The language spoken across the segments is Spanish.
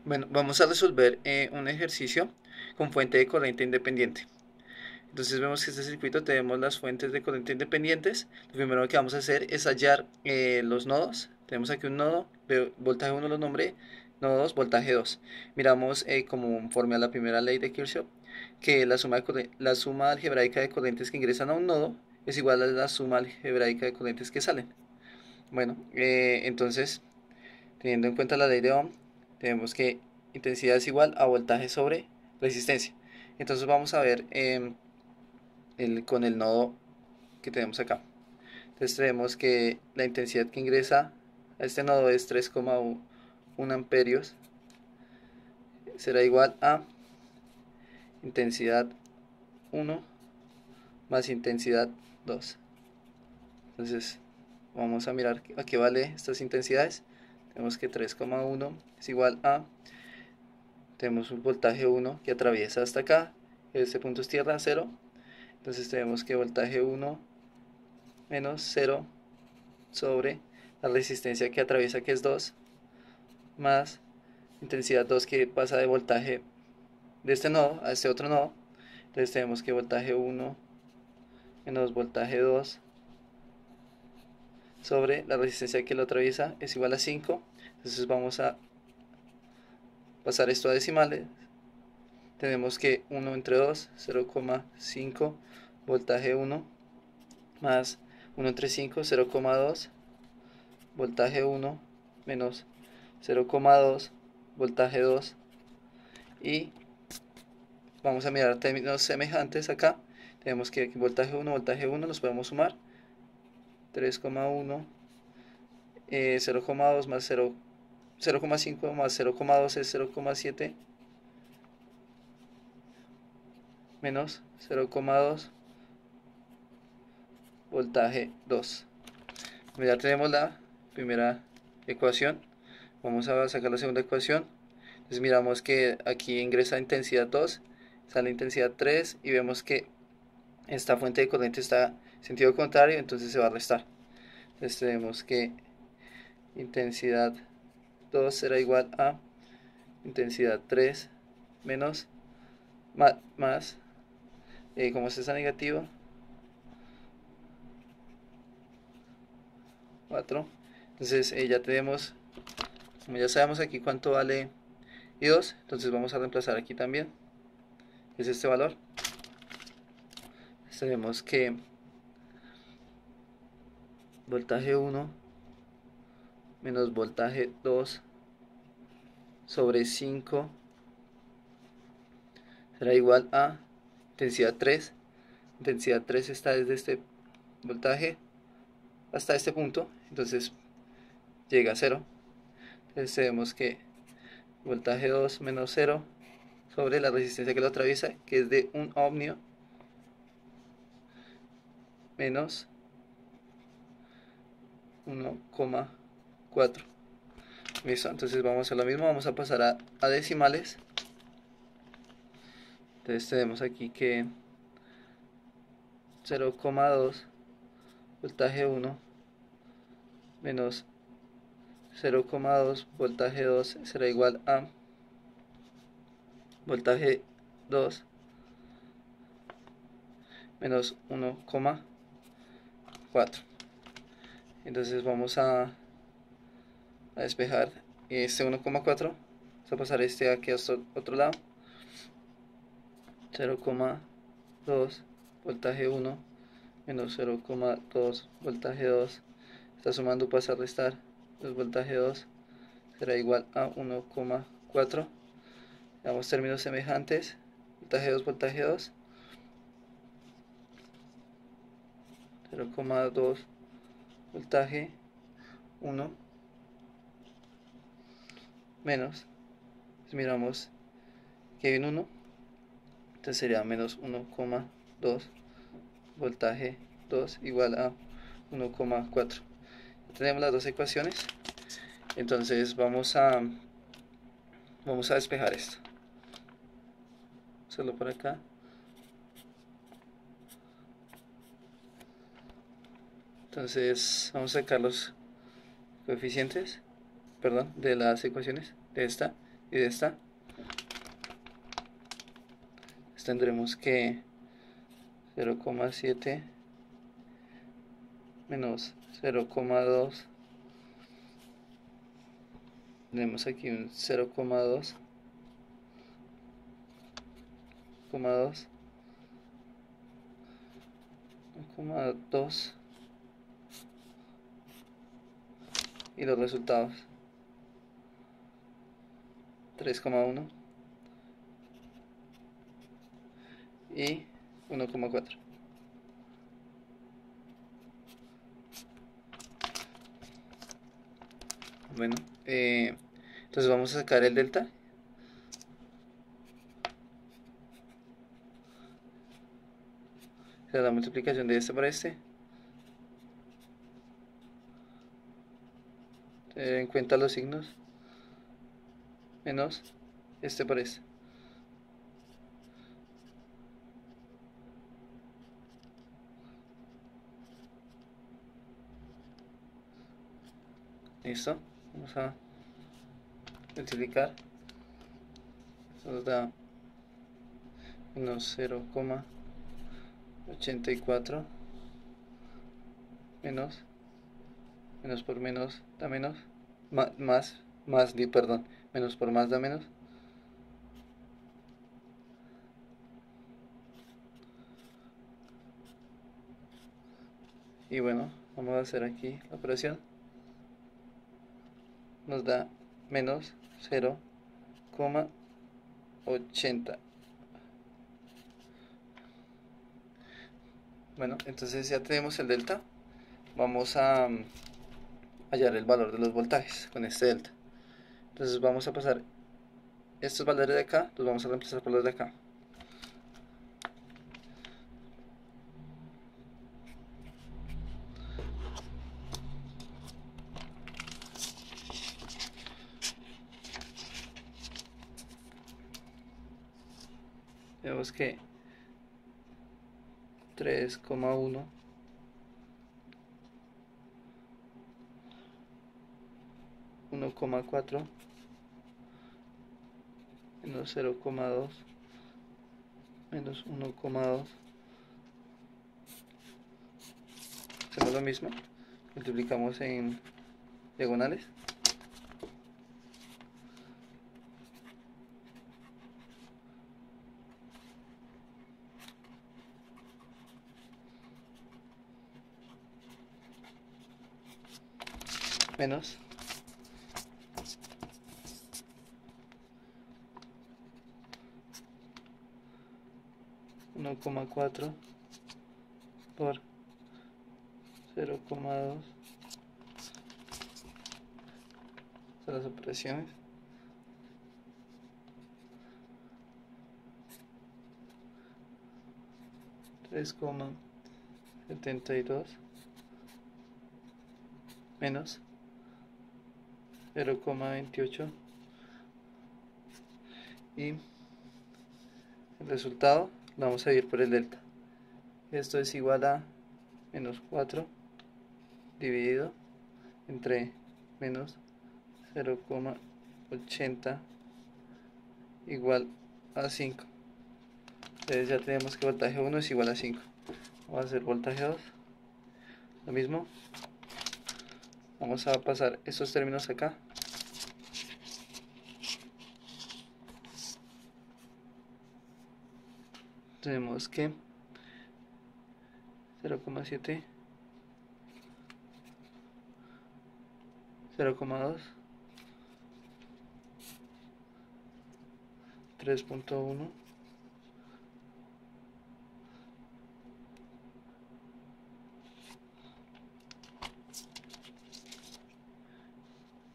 Bueno, vamos a resolver un ejercicio con fuente de corriente independiente. Entonces vemos que este circuito tenemos las fuentes de corriente independientes. Lo primero que vamos a hacer es hallar los nodos. Tenemos aquí un nodo, voltaje 1 lo nombré, nodo 2, voltaje 2. Miramos conforme a la primera ley de Kirchhoff, que la suma algebraica de corrientes que ingresan a un nodo es igual a la suma algebraica de corrientes que salen. Bueno, entonces teniendo en cuenta la ley de Ohm, tenemos que intensidad es igual a voltaje sobre resistencia. Entonces vamos a ver con el nodo que tenemos acá. Entonces tenemos que la intensidad que ingresa a este nodo es 3,1 amperios. Será igual a intensidad 1 más intensidad 2. Entonces vamos a mirar a qué vale estas intensidades. Tenemos que 3,1 es igual a, tenemos un voltaje 1 que atraviesa hasta acá, este punto es tierra, 0. Entonces tenemos que voltaje 1 menos 0 sobre la resistencia que atraviesa, que es 2, más intensidad 2 que pasa de voltaje de este nodo a este otro nodo. Entonces tenemos que voltaje 1 menos voltaje 2 sobre la resistencia que lo atraviesa es igual a 5. Entonces vamos a pasar esto a decimales. Tenemos que 1 entre 2, 0,5 voltaje 1 más 1 entre 5, 0,2 voltaje 1 menos 0,2 voltaje 2, y vamos a mirar términos semejantes acá. Tenemos que voltaje 1, voltaje 1 los podemos sumar, 3,1, 0,2 más 0, 0,5 más 0,2 es 0,7 menos 0,2 voltaje 2. Ya tenemos la primera ecuación. Vamos a sacar la segunda ecuación. Entonces miramos que aquí ingresa intensidad 2, sale intensidad 3 y vemos que esta fuente de corriente está en sentido contrario, entonces se va a restar. Entonces tenemos que intensidad 2 será igual a intensidad 3 menos más, como este está negativo, 4. Entonces ya tenemos, como ya sabemos aquí cuánto vale I2, entonces vamos a reemplazar aquí también, es este valor. Tenemos que voltaje 1 menos voltaje 2 sobre 5 será igual a intensidad 3. Intensidad 3 está desde este voltaje hasta este punto, entonces llega a 0. Entonces tenemos que voltaje 2 menos 0 sobre la resistencia que lo atraviesa, que es de 1 ohmio, menos 1,4. Listo, entonces vamos a hacer lo mismo, vamos a pasar a decimales. Entonces tenemos aquí que 0,2 voltaje 1 menos 0,2 voltaje 2 será igual a voltaje 2 menos 1,4. Entonces vamos a despejar este 1,4. Vamos a pasar este aquí a otro lado. 0,2 voltaje 1 menos 0,2 voltaje 2. Está sumando, pasa a restar. 2 voltaje 2 será igual a 1,4. Damos términos semejantes. Voltaje 2, voltaje 2. 0,2 voltaje 1 menos, pues miramos que hay un 1, entonces sería menos 1,2 voltaje 2 igual a 1,4. Tenemos las dos ecuaciones, entonces vamos a despejar esto. Solo por acá. Entonces vamos a sacar los coeficientes, perdón, de las ecuaciones de esta. y de esta tendremos que 0,7 menos 0,2. Tenemos aquí un 0,2, 1,2 y los resultados 3,1 y 1,4. Bueno, entonces vamos a sacar el delta. O sea, la multiplicación de este por este. Tener en cuenta los signos. Menos este por este. Listo. Vamos a multiplicar. Esto nos da menos 0,84 menos por menos da menos, perdón, menos por más da menos, y bueno, vamos a hacer aquí la operación. Nos da menos 0,80. Bueno, entonces ya tenemos el delta. Vamos a hallar el valor de los voltajes con este delta. Entonces vamos a pasar estos valores de acá, los vamos a reemplazar por los de acá. Vemos que 3,1 1,4 menos 0,2 menos 1,2. Hacemos lo mismo, multiplicamos en diagonales. Menos 1,4 por 0,2. Son las operaciones. $3,72 menos 0,28 y el resultado lo vamos a dividir por el delta. Esto es igual a menos 4 dividido entre menos 0,80 igual a 5. Entonces ya tenemos que voltaje 1 es igual a 5. Vamos a hacer voltaje 2. Lo mismo. Vamos a pasar estos términos acá. Tenemos que 0,7, 0,2, 3,1,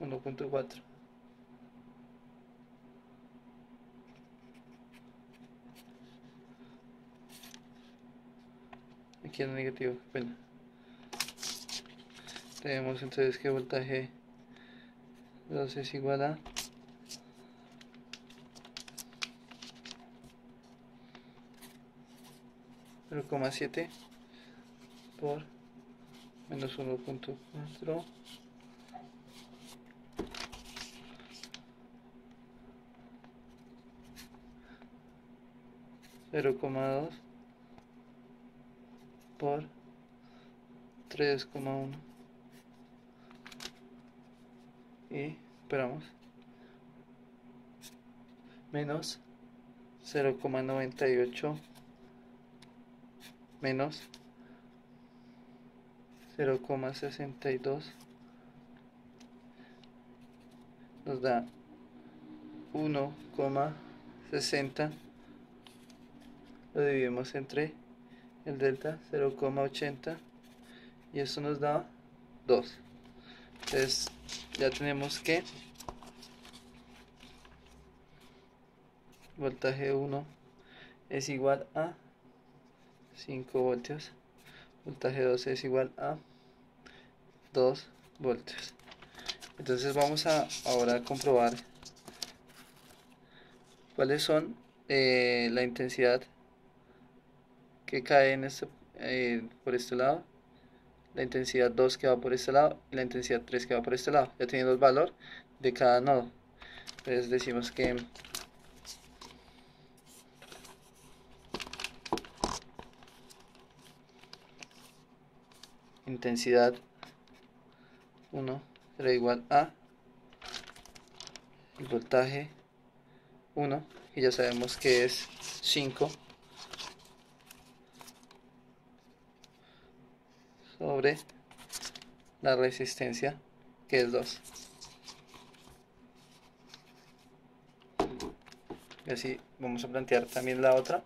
1,4. Aquí en negativo, bueno. Tenemos entonces que voltaje 2 es igual a 0,7 por menos 1,4 0,2 por 3,1 y esperamos menos 0,98 menos 0,62 nos da 1,60. Lo dividimos entre el delta 0,80 y eso nos da 2. Entonces ya tenemos que voltaje 1 es igual a 5 voltios, voltaje 2 es igual a 2 voltios. Entonces vamos a ahora comprobar cuáles son la intensidad que cae en por este lado, la intensidad 2 que va por este lado y la intensidad 3 que va por este lado, ya teniendo el valor de cada nodo. Entonces decimos que intensidad 1 será igual a el voltaje 1, y ya sabemos que es 5 sobre la resistencia, que es 2. Y así vamos a plantear también la otra.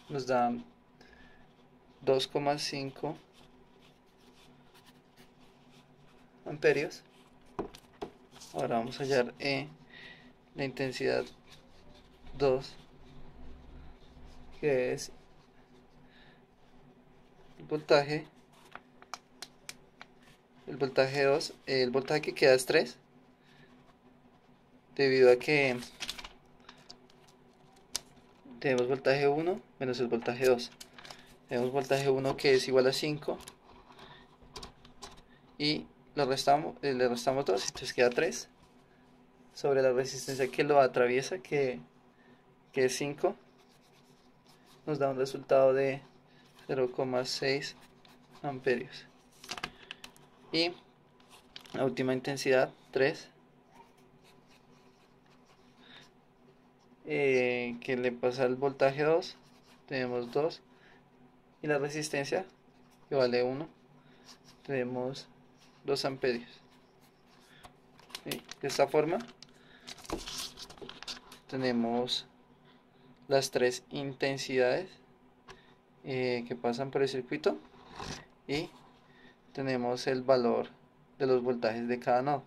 Nos da 2,5 amperios. Ahora vamos a hallar la intensidad 2, que es el voltaje 2, el voltaje que queda es 3, debido a que tenemos voltaje 1 menos el voltaje 2. Tenemos voltaje 1 que es igual a 5 y le restamos 2, entonces queda 3 sobre la resistencia que lo atraviesa, que es 5, nos da un resultado de 0,6 amperios. Y la última intensidad 3, que le pasa al voltaje 2, tenemos 2, y la resistencia que vale 1, tenemos 2 amperios. ¿Sí? De esta forma tenemos las 3 intensidades que pasan por el circuito y tenemos el valor de los voltajes de cada nodo.